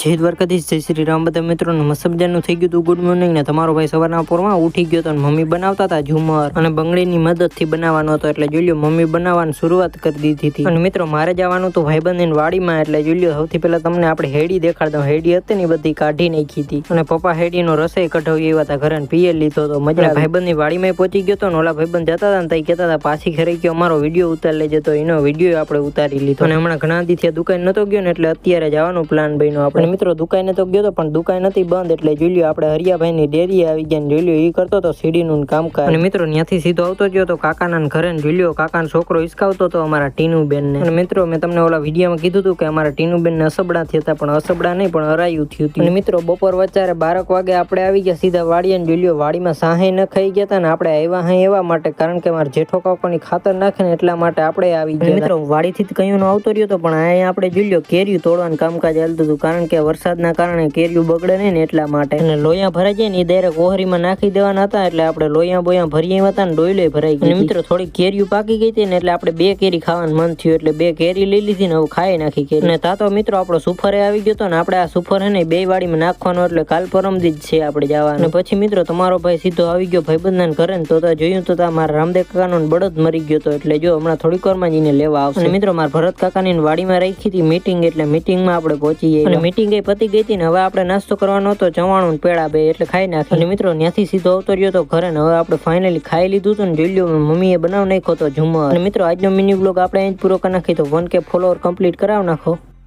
જય દ્વારકાધીશ, જય શ્રી રામ. બધા મિત્રોને મસબજાનું થઈ ગયું હતું ગુડ મોર્નિંગ ને તમારો ભાઈ સવારના પોરમાં ઉઠી ગયો હતો. મમ્મી બનાવતા હતા ઝુમર અને બંગડીની મદદથી બનાવવાનો હતો, એટલે જોઈ લો મમ્મી બનાવવાની શરૂઆત કરી દીધી હતી. અને મિત્રો મારે જવાનું હતું ભાઈબંધની વાડીમાં, એટલે જોઈ લો સૌથી પહેલા તમને આપણે હેડી દેખાડતા. હેડી હતી ને બધી કાઢી નાખી હતી અને પપ્પા હેડીનો રસોઈ કઢાવી એવા હતા ઘરે પીએ લીધો હતો. મજા ભાઈબંધની વાડીમાં પહોંચી ગયો હતો ને ઓલા ભાઈબંધ જતા હતા ને તઈ કહેતા હતા પાછી ઘરે ગયો અમારો વિડીયો ઉતાર લેજો, તો એનો વિડીયો આપણે ઉતારી લીધો. અને હમણાં ઘણા દીથી દુકાન નતો ગયો ને એટલે અત્યારે જવાનો પ્લાન બન્યો આપણે. મિત્રો દુકાને તો ગયો તો પણ દુકાન નથી બંધ, એટલે જોઈ લો આપણે હરિયાભાઈની ડેરી આવી ગયા. જોઈ લો એ કરતો તો સીડીનું કામકાજ. અને મિત્રો ત્યાંથી સીધો આવતો ગયો તો કાકાના ઘરે. જોઈ લો કાકાનો છોકરો હિસકાવતો હતો અમારા ટીનુબેન ને. અને મિત્રો મેં તમને ઓલા વિડીયોમાં કીધું હતું કે અમારા ટીનુબેન ને અસબડા થયા, પણ અસબડા નહીં પણ અરાયું થયું હતું. અને મિત્રો બપોર વચ્ચારે 12 વાગે આપણે આવી ગયા સીધા વાડીએ. જોઈ લો વાડીમાં સાહે ન ખાઈ ગયા હતા ને આપણે આવ્યા હા એવા માટે, કારણ કે મારા જેઠો કાકોની ખાતર નાખે ને એટલા માટે આપણે આવી ગયા. મિત્રો વાડીથી કયું નો આવતો રહ્યો તો, પણ અહીંયા આપણે જોઈ લો કેરીયું તોડવાનું કામકાજ ચાલતું હતું, કારણ કે વરસાદના કારણે કેરીયું બગડે નહીં ને એટલા માટે. અને લોયા ભરાઈ જાય ને એ ડાયરેક્ટ ઓહરીમાં નાખી દેવાના હતા, એટલે આપણે લોયા બોયા ભરી હતા ને ડોયલે ભરાઈ ગઈ. મિત્રો થોડી કેરીયું પાકી ગઈ હતી ને એટલે આપણે 2 કેરી ખાવાનું મન થયું, એટલે 2 કેરી લઈ લીધી ને હવે ખાઈ નાખી કેરી. અને તા તો મિત્રો આપણો સુફરે આવી ગયો હતો ને આપણે આ સુફર હે ને 2 વાડીમાં નાખવાનો, એટલે કાલ પરમદી જ છે આપણે જવાનું. અને પછી મિત્રો તમારો ભાઈ સીધો આવી ગયો ભાઈબંધના ઘરે ને, તો જોયું તો મારા રામદેવ કાકાનો બળદ મરી ગયો હતો, એટલે જો હમણાં થોડીક વારમાં જઈને લેવા આવશે. અને મિત્રો મારા ભરત કાકાની વાડીમાં રાખી હતી મીટિંગ, એટલે મીટિંગમાં આપણે પહોંચી ગઈ. અને મીટિંગ એ પતી ગઈ હતી ને હવે આપણે નાસ્તો કરવાનો હતો ચવાણું પેડા 2, એટલે ખાઈ નાખી. અને મિત્રો ત્યાંથી સીધો આવતો રહ્યો તો ઘરે ને હવે આપણે ફાઇનલી ખાઈ લીધું હતું ને. જોઈ લો મમ્મીએ બનાવી નાખ્યો તો ઝુમર. અને મિત્રો આજનો મિની બ્લોગ આપણે અહીં જ પૂરો કરી નાખી, તો 1K ફોલોવર કમ્પ્લીટ કરાવી નાખો.